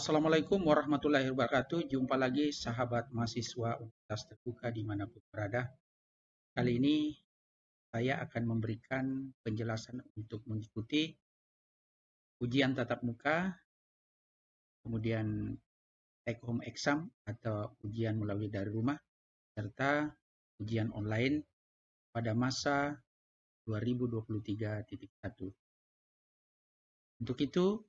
Assalamualaikum warahmatullahi wabarakatuh. Jumpa lagi sahabat mahasiswa Universitas Terbuka dimanapun berada. Kali ini saya akan memberikan penjelasan untuk mengikuti ujian tatap muka, kemudian take home exam atau ujian melalui dari rumah, serta ujian online pada masa 2023.1. Untuk itu,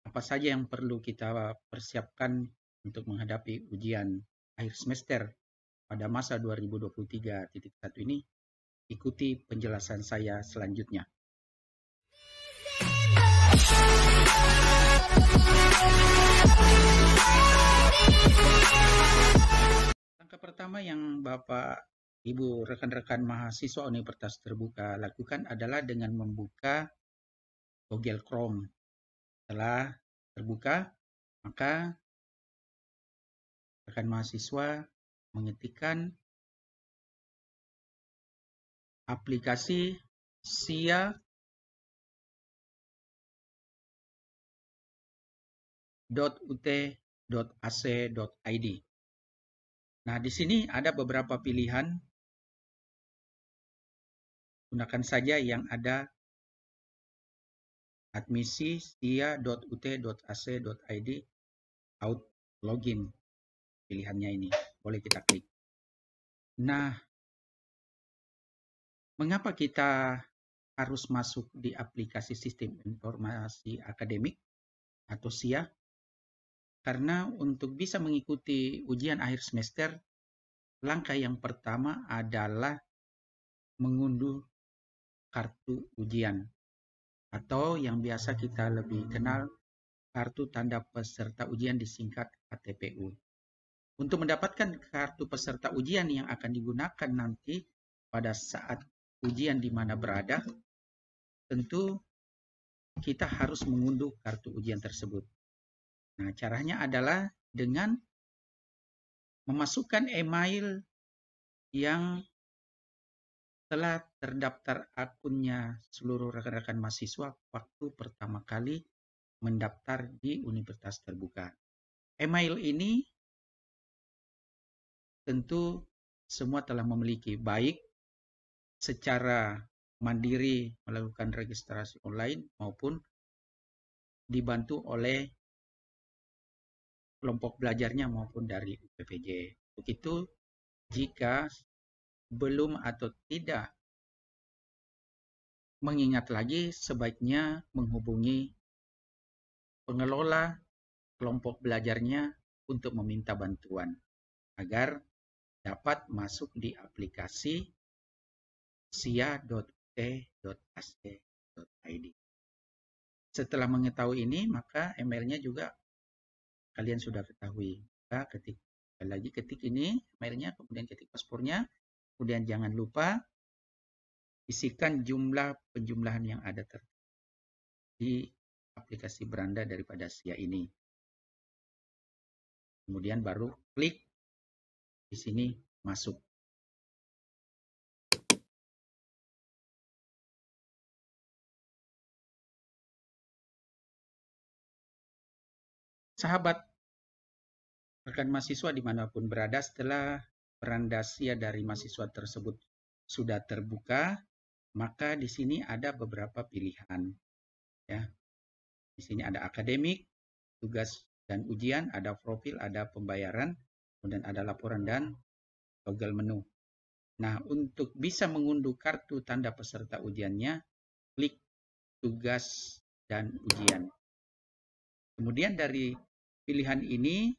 apa saja yang perlu kita persiapkan untuk menghadapi ujian akhir semester pada masa 2023.1 ini? Ikuti penjelasan saya selanjutnya. Langkah pertama yang Bapak, Ibu, rekan-rekan mahasiswa Universitas Terbuka lakukan adalah dengan membuka Google Chrome. Setelah terbuka, maka rekan mahasiswa mengetikkan aplikasi sia.ut.ac.id. Nah, di sini ada beberapa pilihan. Gunakan saja yang ada admisi sia.ut.ac.id out login. Pilihannya ini. Boleh kita klik. Nah, mengapa kita harus masuk di aplikasi Sistem Informasi Akademik atau SIA? Karena untuk bisa mengikuti ujian akhir semester, langkah yang pertama adalah mengunduh kartu ujian atau yang biasa kita lebih kenal kartu tanda peserta ujian disingkat KTPU. Untuk mendapatkan kartu peserta ujian yang akan digunakan nanti pada saat ujian di mana berada, tentu kita harus mengunduh kartu ujian tersebut. Nah, caranya adalah dengan memasukkan email yang telah terdaftar akunnya seluruh rekan-rekan mahasiswa waktu pertama kali mendaftar di Universitas Terbuka. Email ini tentu semua telah memiliki, baik secara mandiri melakukan registrasi online maupun dibantu oleh kelompok belajarnya maupun dari UPPJ. Begitu jika belum atau tidak mengingat lagi, sebaiknya menghubungi pengelola kelompok belajarnya untuk meminta bantuan agar dapat masuk di aplikasi sia.ut.ac.id. Setelah mengetahui ini, maka emailnya juga kalian sudah ketahui. Maka ketik ini emailnya, kemudian ketik paspornya, kemudian jangan lupa isikan jumlah penjumlahan yang ada di aplikasi beranda daripada SIA ini. Kemudian baru klik di sini masuk. Sahabat rekan mahasiswa dimanapun berada, setelah beranda SIA dari mahasiswa tersebut sudah terbuka, maka di sini ada beberapa pilihan. Ya, di sini ada akademik, tugas dan ujian, ada profil, ada pembayaran, kemudian ada laporan dan toggle menu. Nah, untuk bisa mengunduh kartu tanda peserta ujiannya, klik tugas dan ujian. Kemudian dari pilihan ini,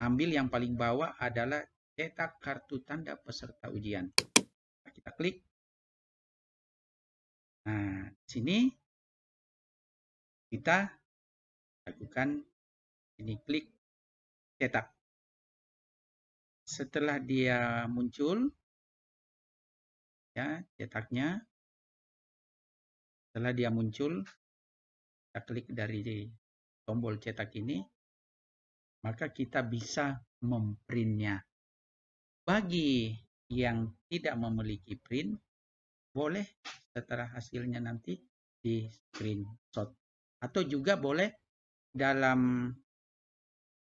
ambil yang paling bawah adalah cetak kartu tanda peserta ujian. Nah, kita klik. Nah, di sini kita lakukan ini, klik cetak. Setelah dia muncul, ya cetaknya, setelah dia muncul, kita klik dari tombol cetak ini, maka kita bisa memprintnya. Bagi yang tidak memiliki print, boleh setelah hasilnya nanti di screenshot. Atau juga boleh dalam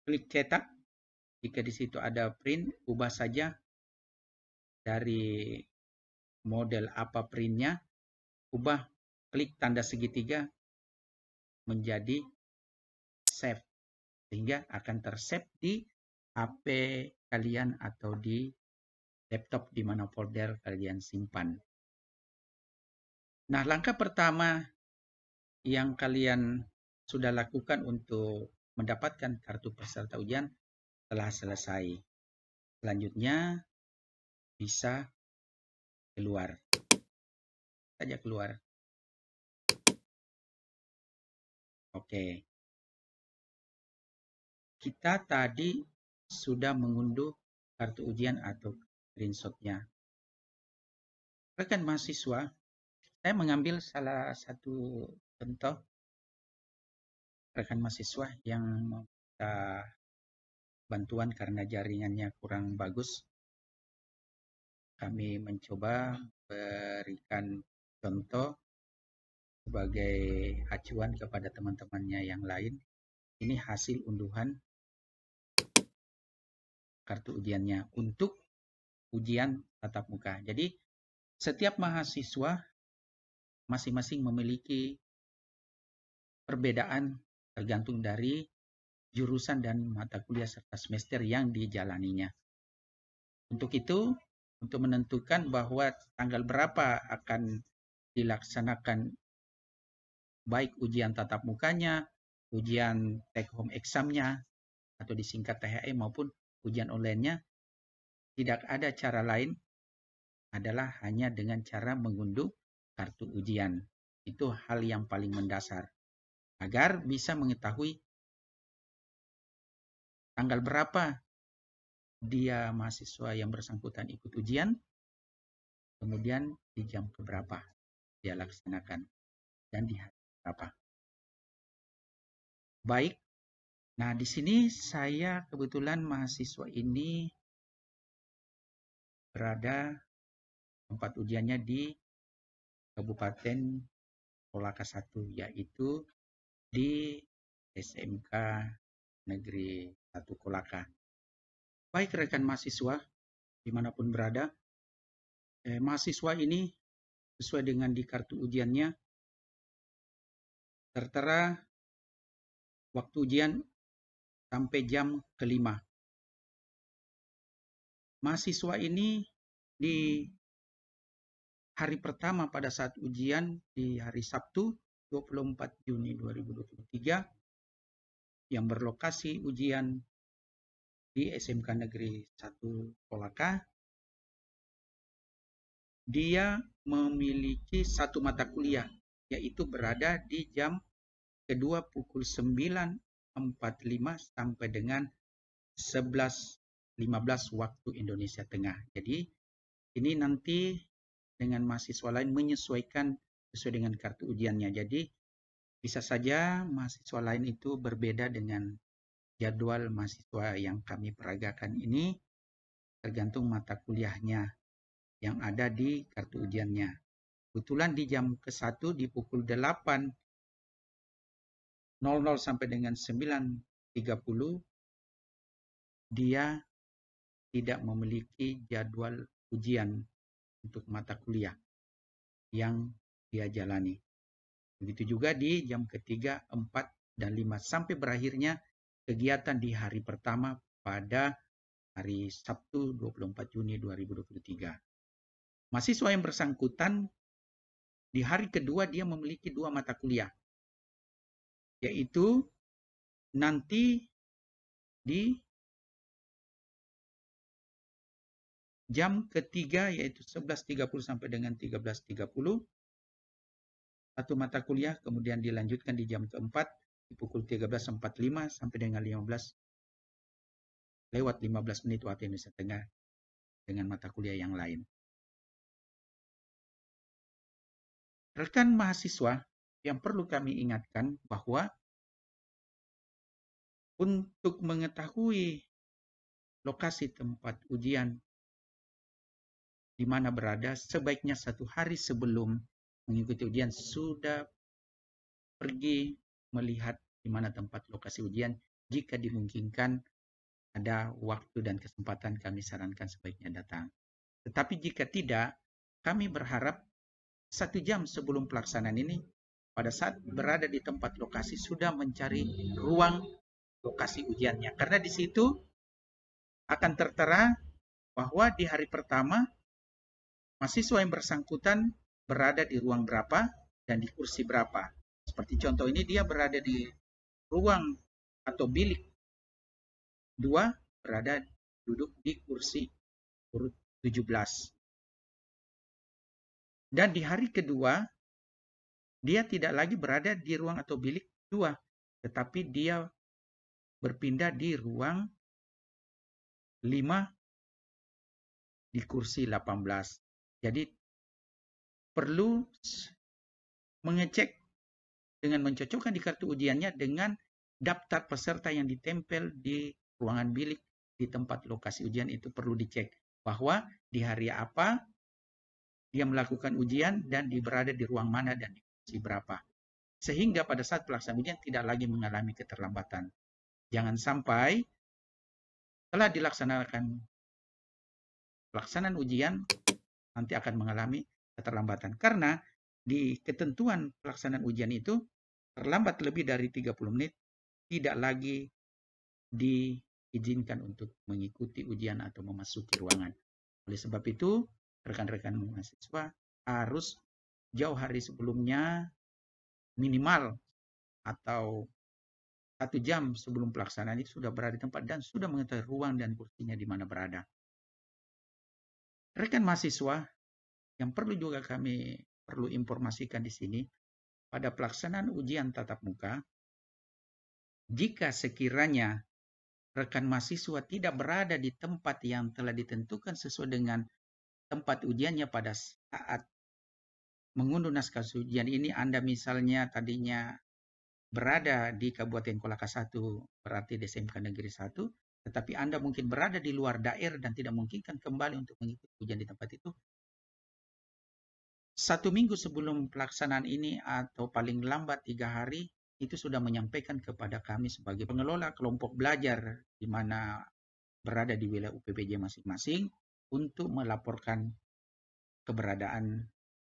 klik cetak. Jika di situ ada print, ubah saja dari model apa printnya, ubah, klik tanda segitiga menjadi save, sehingga akan tersave di HP kalian atau di laptop di mana folder kalian simpan. Nah, langkah pertama yang kalian sudah lakukan untuk mendapatkan kartu peserta ujian telah selesai. Selanjutnya bisa keluar. Saja keluar. Oke. Kita tadi sudah mengunduh kartu ujian atau screenshot-nya. Rekan mahasiswa, saya mengambil salah satu contoh rekan mahasiswa yang meminta bantuan karena jaringannya kurang bagus. Kami mencoba berikan contoh sebagai acuan kepada teman-temannya yang lain. Ini hasil unduhan kartu ujiannya untuk ujian tatap muka. Jadi setiap mahasiswa masing-masing memiliki perbedaan tergantung dari jurusan dan mata kuliah serta semester yang dijalaninya. Untuk itu, untuk menentukan bahwa tanggal berapa akan dilaksanakan baik ujian tatap mukanya, ujian take home exam-nya, atau disingkat THE maupun ujian online-nya, tidak ada cara lain adalah hanya dengan cara mengunduh kartu ujian. Itu hal yang paling mendasar. Agar bisa mengetahui tanggal berapa dia mahasiswa yang bersangkutan ikut ujian, kemudian di jam keberapa dia laksanakan, dan di hari berapa. Baik, nah di sini saya kebetulan mahasiswa ini berada tempat ujiannya di Kabupaten Kolaka 1, yaitu di SMK Negeri 1 Kolaka. Baik rekan mahasiswa, dimanapun berada, mahasiswa ini sesuai dengan di kartu ujiannya, tertera waktu ujian sampai jam ke-5. Mahasiswa ini di hari pertama pada saat ujian di hari Sabtu 24 Juni 2023 yang berlokasi ujian di SMK Negeri 1 Kolaka, dia memiliki satu mata kuliah, yaitu berada di jam kedua pukul 9.45 sampai dengan 11.15 waktu Indonesia Tengah. Jadi ini nanti dengan mahasiswa lain menyesuaikan sesuai dengan kartu ujiannya. Jadi bisa saja mahasiswa lain itu berbeda dengan jadwal mahasiswa yang kami peragakan ini tergantung mata kuliahnya yang ada di kartu ujiannya. Kebetulan di jam ke-1 di pukul 8.00 sampai dengan 9.30 dia tidak memiliki jadwal ujian untuk mata kuliah yang dia jalani. Begitu juga di jam ketiga, 4, dan 5 sampai berakhirnya kegiatan di hari pertama pada hari Sabtu 24 Juni 2023. Mahasiswa yang bersangkutan di hari kedua dia memiliki 2 mata kuliah, yaitu nanti di jam ketiga yaitu 11.30 sampai dengan 13.30 satu mata kuliah, kemudian dilanjutkan di jam keempat di pukul 13.45 sampai dengan 15 menit waktu Indonesia Tengah dengan mata kuliah yang lain. Rekan mahasiswa yang perlu kami ingatkan bahwa untuk mengetahui lokasi tempat ujian di mana berada, sebaiknya 1 hari sebelum mengikuti ujian sudah pergi melihat di mana tempat lokasi ujian jika dimungkinkan ada waktu dan kesempatan, kami sarankan sebaiknya datang. Tetapi jika tidak, kami berharap 1 jam sebelum pelaksanaan ini, pada saat berada di tempat lokasi sudah mencari ruang lokasi ujiannya. Karena di situ akan tertera bahwa di hari pertama mahasiswa yang bersangkutan berada di ruang berapa dan di kursi berapa. Seperti contoh ini, dia berada di ruang atau bilik 2, berada duduk di kursi urut 17. Dan di hari kedua, dia tidak lagi berada di ruang atau bilik 2, tetapi dia berpindah di ruang 5 di kursi 18. Jadi perlu mengecek dengan mencocokkan di kartu ujiannya dengan daftar peserta yang ditempel di ruangan bilik di tempat lokasi ujian. Itu perlu dicek bahwa di hari apa dia melakukan ujian dan berada di ruang mana dan di kursi berapa. Sehingga pada saat pelaksanaan ujian tidak lagi mengalami keterlambatan. Jangan sampai setelah dilaksanakan pelaksanaan ujian nanti akan mengalami keterlambatan. Karena di ketentuan pelaksanaan ujian itu terlambat lebih dari 30 menit tidak lagi diizinkan untuk mengikuti ujian atau memasuki ruangan. Oleh sebab itu, rekan-rekan mahasiswa harus jauh hari sebelumnya, minimal atau 1 jam sebelum pelaksanaan itu sudah berada di tempat dan sudah mengetahui ruang dan kursinya di mana berada. Rekan mahasiswa, yang perlu informasikan di sini, pada pelaksanaan ujian tatap muka, jika sekiranya rekan mahasiswa tidak berada di tempat yang telah ditentukan sesuai dengan tempat ujiannya pada saat mengunduh naskah ujian ini, Anda misalnya tadinya berada di Kabupaten Kolaka 1, berarti di SMK Negeri 1, tetapi Anda mungkin berada di luar daerah dan tidak memungkinkan kembali untuk mengikuti ujian di tempat itu. 1 minggu sebelum pelaksanaan ini atau paling lambat 3 hari, itu sudah menyampaikan kepada kami sebagai pengelola kelompok belajar di mana berada di wilayah UPPJ masing-masing untuk melaporkan keberadaan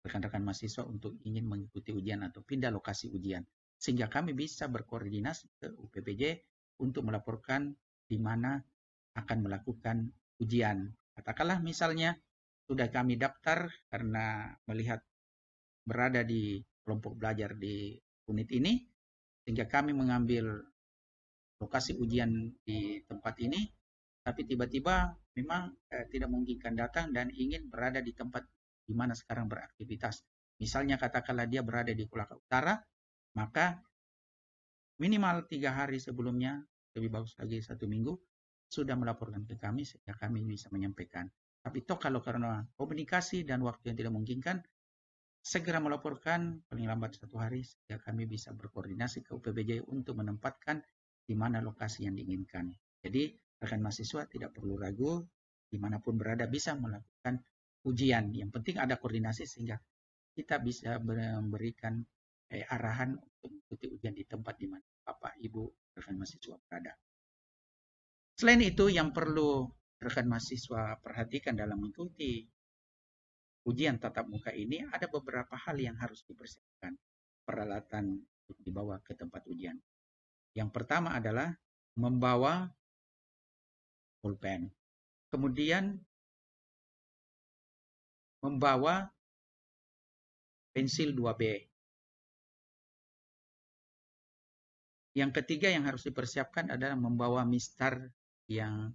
rekan-rekan mahasiswa untuk ingin mengikuti ujian atau pindah lokasi ujian. Sehingga kami bisa berkoordinasi ke UPPJ untuk melaporkan di mana akan melakukan ujian. Katakanlah misalnya sudah kami daftar karena melihat berada di kelompok belajar di unit ini, sehingga kami mengambil lokasi ujian di tempat ini, tapi tiba-tiba memang tidak memungkinkan datang dan ingin berada di tempat di mana sekarang beraktivitas. Misalnya katakanlah dia berada di Kolaka Utara, maka minimal 3 hari sebelumnya, lebih bagus lagi 1 minggu, sudah melaporkan ke kami sehingga kami bisa menyampaikan. Tapi toh kalau karena komunikasi dan waktu yang tidak memungkinkan, segera melaporkan paling lambat 1 hari sehingga kami bisa berkoordinasi ke UPPJ untuk menempatkan di mana lokasi yang diinginkan. Jadi rekan mahasiswa tidak perlu ragu, dimanapun berada bisa melakukan ujian. Yang penting ada koordinasi sehingga kita bisa memberikan arahan untuk mengikuti ujian di tempat di mana Bapak, Ibu, rekan mahasiswa berada. Selain itu, yang perlu rekan mahasiswa perhatikan dalam mengikuti ujian tatap muka ini, ada beberapa hal yang harus dipersiapkan peralatan untuk dibawa ke tempat ujian. Yang pertama adalah membawa pulpen. Kemudian membawa pensil 2B. Yang ketiga yang harus dipersiapkan adalah membawa mistar yang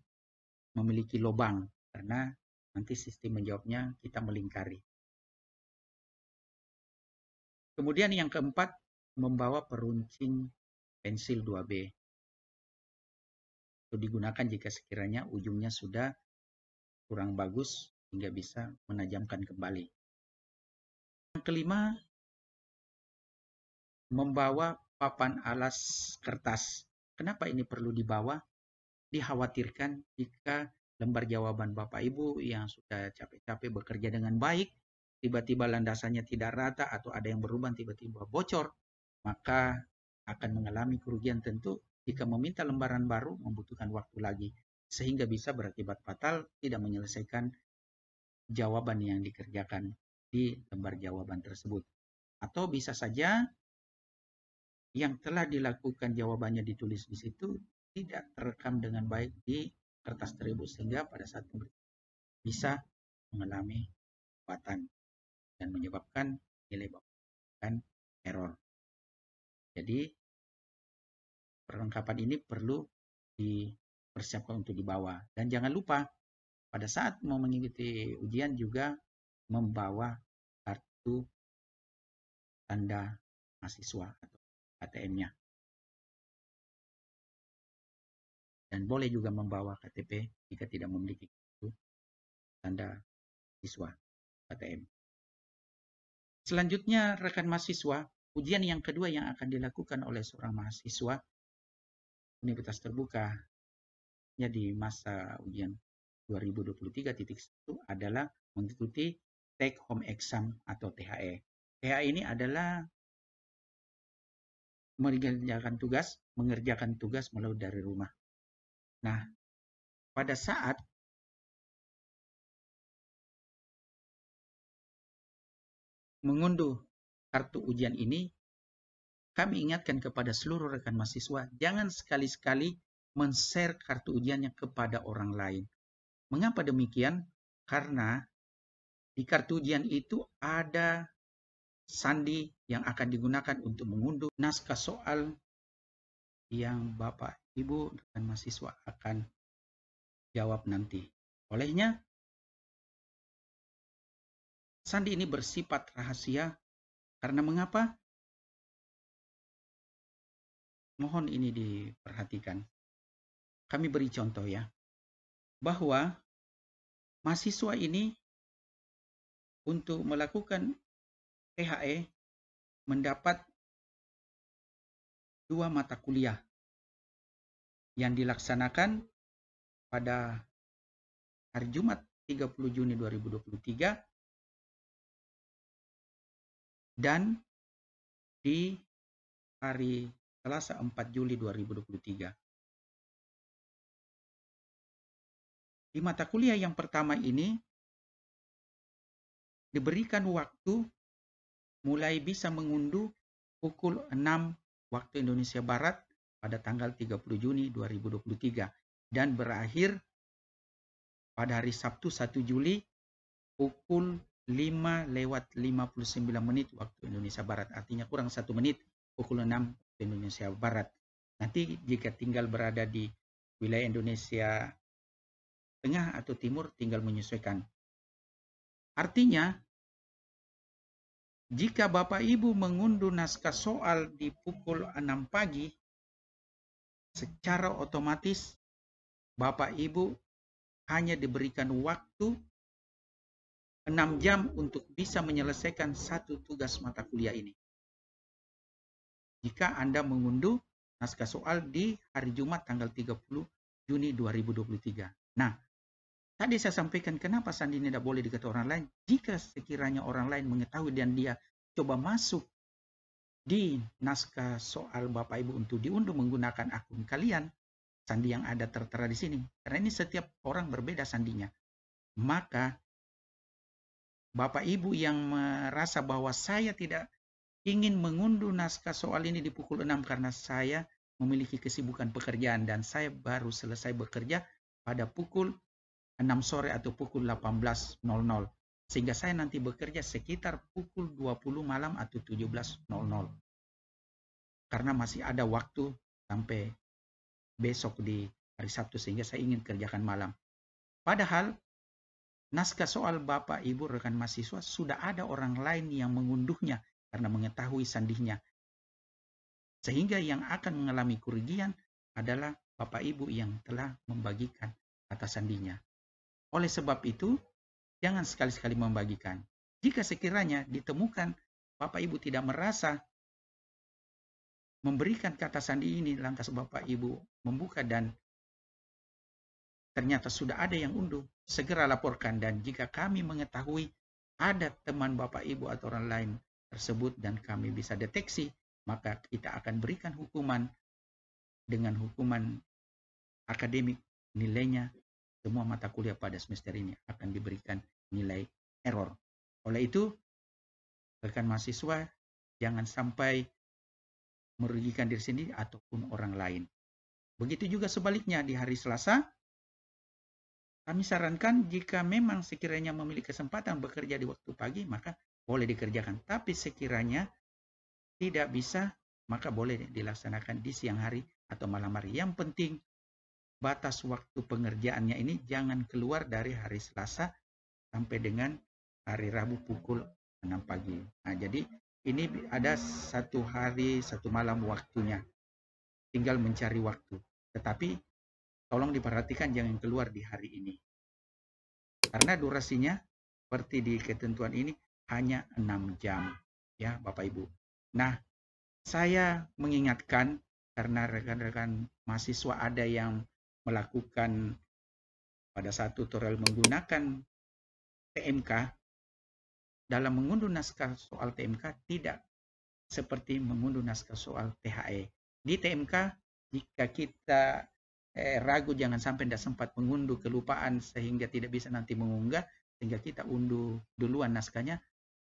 memiliki lubang, karena nanti sistem menjawabnya kita melingkari. Kemudian yang keempat, membawa peruncing pensil 2B. Itu digunakan jika sekiranya ujungnya sudah kurang bagus hingga bisa menajamkan kembali. Yang kelima, membawa papan alas kertas. Kenapa ini perlu dibawa? Dikhawatirkan jika lembar jawaban Bapak Ibu yang sudah capek-capek bekerja dengan baik, tiba-tiba landasannya tidak rata atau ada yang berubah tiba-tiba bocor, maka akan mengalami kerugian tentu jika meminta lembaran baru membutuhkan waktu lagi, sehingga bisa berakibat fatal tidak menyelesaikan jawaban yang dikerjakan di lembar jawaban tersebut. Atau bisa saja yang telah dilakukan jawabannya ditulis di situ tidak terekam dengan baik di kertas tersebut, sehingga pada saat bisa mengalami kekuatan dan menyebabkan nilai bawaan error. Jadi perlengkapan ini perlu dipersiapkan untuk dibawa. Dan jangan lupa pada saat mau mengikuti ujian juga membawa kartu tanda mahasiswa atau KTM-nya. Dan boleh juga membawa KTP jika tidak memiliki kartu tanda siswa KTM. Selanjutnya, rekan mahasiswa, ujian yang kedua yang akan dilakukan oleh seorang mahasiswa Universitas Terbuka di masa ujian 2023.1 adalah mengikuti take home exam atau THE. THE ini adalah mengerjakan tugas melalui dari rumah. Nah, pada saat mengunduh kartu ujian ini, kami ingatkan kepada seluruh rekan mahasiswa, jangan sekali-sekali men-share kartu ujiannya kepada orang lain. Mengapa demikian? Karena di kartu ujian itu ada sandi yang akan digunakan untuk mengunduh naskah soal yang Bapak, Ibu, dan mahasiswa akan jawab nanti. Olehnya, sandi ini bersifat rahasia karena mengapa? Mohon ini diperhatikan. Kami beri contoh ya, bahwa mahasiswa ini untuk melakukan THE mendapat 2 mata kuliah yang dilaksanakan pada hari Jumat 30 Juni 2023 dan di hari Selasa 4 Juli 2023. Di mata kuliah yang pertama ini diberikan waktu mulai bisa mengunduh pukul 6 waktu Indonesia Barat pada tanggal 30 Juni 2023 dan berakhir pada hari Sabtu 1 Juli pukul 5:59 waktu Indonesia Barat. Artinya kurang 1 menit pukul 6 waktu Indonesia Barat. Nanti jika tinggal berada di wilayah Indonesia Tengah atau Timur tinggal menyesuaikan. Artinya, jika Bapak Ibu mengunduh naskah soal di pukul 6 pagi, secara otomatis Bapak Ibu hanya diberikan waktu 6 jam untuk bisa menyelesaikan satu tugas mata kuliah ini. Jika Anda mengunduh naskah soal di hari Jumat tanggal 30 Juni 2023. Nah, tadi saya sampaikan kenapa sandi ini tidak boleh diketahui orang lain. Jika sekiranya orang lain mengetahui dan dia coba masuk di naskah soal Bapak Ibu untuk diunduh menggunakan akun kalian, sandi yang ada tertera di sini. Karena ini setiap orang berbeda sandinya. Maka Bapak Ibu yang merasa bahwa saya tidak ingin mengunduh naskah soal ini di pukul 6 karena saya memiliki kesibukan pekerjaan dan saya baru selesai bekerja pada pukul 6 sore atau pukul 18.00. Sehingga saya nanti bekerja sekitar pukul 20 malam atau 17.00. Karena masih ada waktu sampai besok di hari Sabtu sehingga saya ingin kerjakan malam. Padahal naskah soal Bapak Ibu rekan mahasiswa sudah ada orang lain yang mengunduhnya karena mengetahui sandinya. Sehingga yang akan mengalami kerugian adalah Bapak Ibu yang telah membagikan kata sandinya. Oleh sebab itu, jangan sekali-sekali membagikan. Jika sekiranya ditemukan Bapak Ibu tidak merasa memberikan kata sandi ini, lantas Bapak Ibu membuka dan ternyata sudah ada yang unduh, segera laporkan. Dan jika kami mengetahui ada teman Bapak Ibu atau orang lain tersebut dan kami bisa deteksi, maka kita akan berikan hukuman dengan hukuman akademik, nilainya semua mata kuliah pada semester ini akan diberikan nilai error. Oleh itu, rekan mahasiswa jangan sampai merugikan diri sendiri ataupun orang lain. Begitu juga sebaliknya di hari Selasa, kami sarankan jika memang sekiranya memiliki kesempatan bekerja di waktu pagi, maka boleh dikerjakan. Tapi sekiranya tidak bisa, maka boleh dilaksanakan di siang hari atau malam hari. Yang penting batas waktu pengerjaannya ini jangan keluar dari hari Selasa sampai dengan hari Rabu pukul 6 pagi. Nah, jadi ini ada 1 hari 1 malam waktunya. Tinggal mencari waktu. Tetapi tolong diperhatikan jangan keluar di hari ini. Karena durasinya seperti di ketentuan ini hanya 6 jam. Ya, Bapak Ibu. Nah, saya mengingatkan karena rekan-rekan mahasiswa ada yang melakukan pada saat tutorial menggunakan TMK, dalam mengunduh naskah soal TMK tidak seperti mengunduh naskah soal THE. Di TMK, jika kita ragu jangan sampai tidak sempat mengunduh, kelupaan sehingga tidak bisa nanti mengunggah, sehingga kita unduh duluan naskahnya,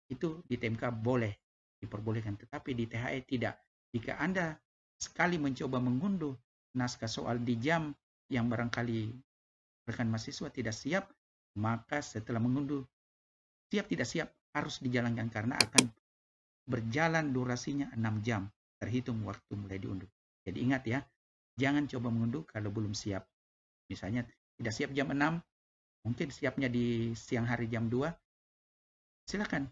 itu di TMK boleh diperbolehkan. Tetapi di THE tidak. Jika Anda sekali mencoba mengunduh naskah soal di jam yang barangkali rekan mahasiswa tidak siap, maka setelah mengunduh siap tidak siap harus dijalankan karena akan berjalan durasinya 6 jam terhitung waktu mulai diunduh. Jadi ingat ya, jangan coba mengunduh kalau belum siap. Misalnya tidak siap jam 6, mungkin siapnya di siang hari jam 2, silakan.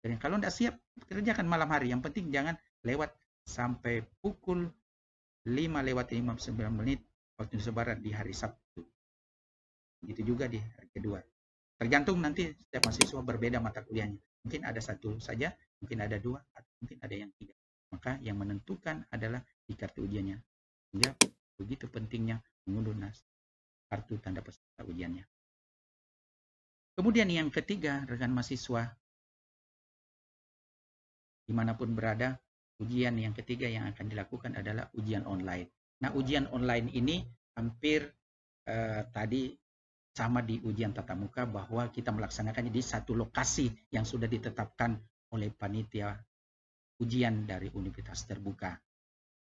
Dan kalau tidak siap, kerjakan malam hari. Yang penting jangan lewat sampai pukul 5:59 waktu Indonesia Barat di hari Sabtu. Begitu juga di hari kedua. Tergantung nanti setiap mahasiswa berbeda mata kuliahnya. Mungkin ada 1 saja, mungkin ada 2, atau mungkin ada yang 3. Maka yang menentukan adalah di kartu ujiannya. Sehingga begitu pentingnya mengunduh kartu tanda peserta ujiannya. Kemudian yang ketiga, rekan mahasiswa, dimanapun berada, ujian yang ketiga yang akan dilakukan adalah ujian online. Nah, ujian online ini hampir tadi sama di ujian tatap muka bahwa kita melaksanakannya di satu lokasi yang sudah ditetapkan oleh panitia ujian dari universitas terbuka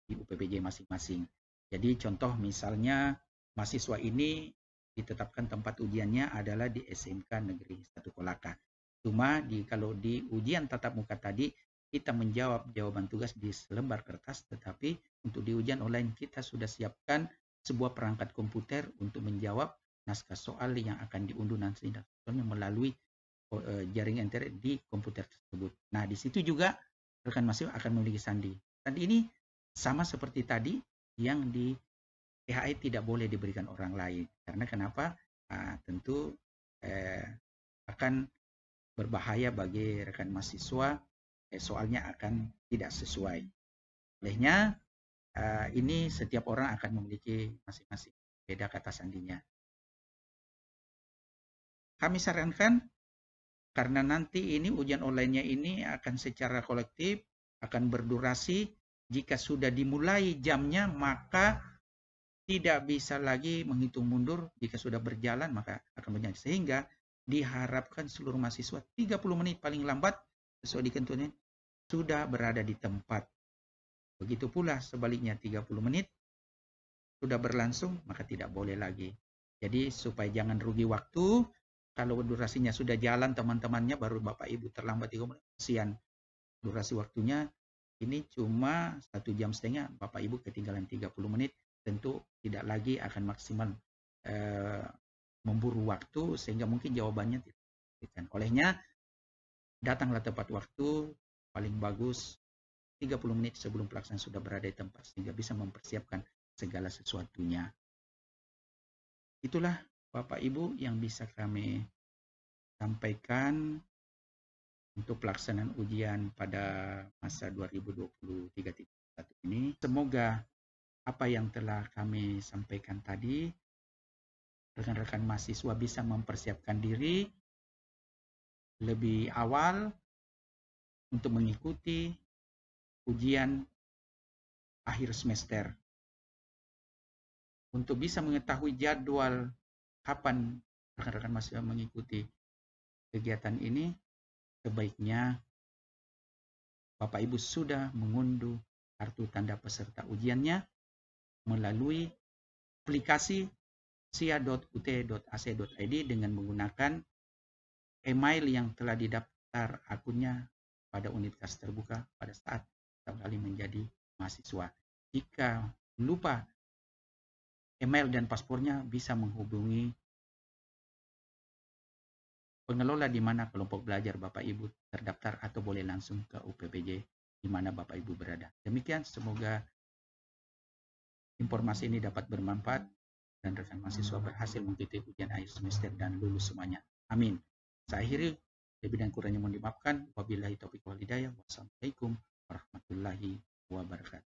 di UPBJ masing-masing. Jadi contoh misalnya mahasiswa ini ditetapkan tempat ujiannya adalah di SMK Negeri 1 Kolaka. Cuma kalau di ujian tatap muka tadi kita menjawab jawaban tugas di selembar kertas, tetapi untuk di ujian online kita sudah siapkan sebuah perangkat komputer untuk menjawab naskah soal yang akan diunduh nanti melalui jaringan internet di komputer tersebut. Nah, di situ juga rekan mahasiswa akan memiliki sandi. Sandi ini sama seperti tadi yang di THE tidak boleh diberikan orang lain. Karena kenapa? Tentu akan berbahaya bagi rekan mahasiswa, soalnya akan tidak sesuai. Olehnya, ini setiap orang akan memiliki masing-masing beda kata sandinya. Kami sarankan karena nanti ini ujian online-nya ini akan secara kolektif, akan berdurasi. Jika sudah dimulai jamnya, maka tidak bisa lagi menghitung mundur. Jika sudah berjalan, maka akan berjalan. Sehingga diharapkan seluruh mahasiswa 30 menit paling lambat, sesuai ditentukan, sudah berada di tempat. Begitu pula sebaliknya 30 menit, sudah berlangsung, maka tidak boleh lagi. Jadi supaya jangan rugi waktu, kalau durasinya sudah jalan teman-temannya baru Bapak Ibu terlambat 30 menit, kesian. Durasi waktunya ini cuma 1,5 jam, Bapak Ibu ketinggalan 30 menit, tentu tidak lagi akan maksimal memburu waktu sehingga mungkin jawabannya tidak diberikan. Olehnya datanglah tepat waktu, paling bagus 30 menit sebelum pelaksanaan sudah berada di tempat sehingga bisa mempersiapkan segala sesuatunya. Itulah Bapak Ibu yang bisa kami sampaikan untuk pelaksanaan ujian pada masa 2023 ini. Semoga apa yang telah kami sampaikan tadi, rekan-rekan mahasiswa bisa mempersiapkan diri lebih awal untuk mengikuti ujian akhir semester. Untuk bisa mengetahui jadwal kapan rekan-rekan mahasiswa mengikuti kegiatan ini, sebaiknya Bapak Ibu sudah mengunduh kartu tanda peserta ujiannya melalui aplikasi sia.ut.ac.id dengan menggunakan email yang telah didaftar akunnya pada universitas terbuka pada saat kembali menjadi mahasiswa. Jika lupa email dan paspornya, bisa menghubungi pengelola di mana kelompok belajar Bapak Ibu terdaftar atau boleh langsung ke UPPJ di mana Bapak Ibu berada. Demikian, semoga informasi ini dapat bermanfaat dan rekan mahasiswa berhasil mengikuti ujian akhir semester dan lulus semuanya. Amin. Saya akhiri, lebih dan kurangnya mohon dimaafkan. Wabillahi taufiq wal hidayah. Wassalamualaikum warahmatullahi wabarakatuh.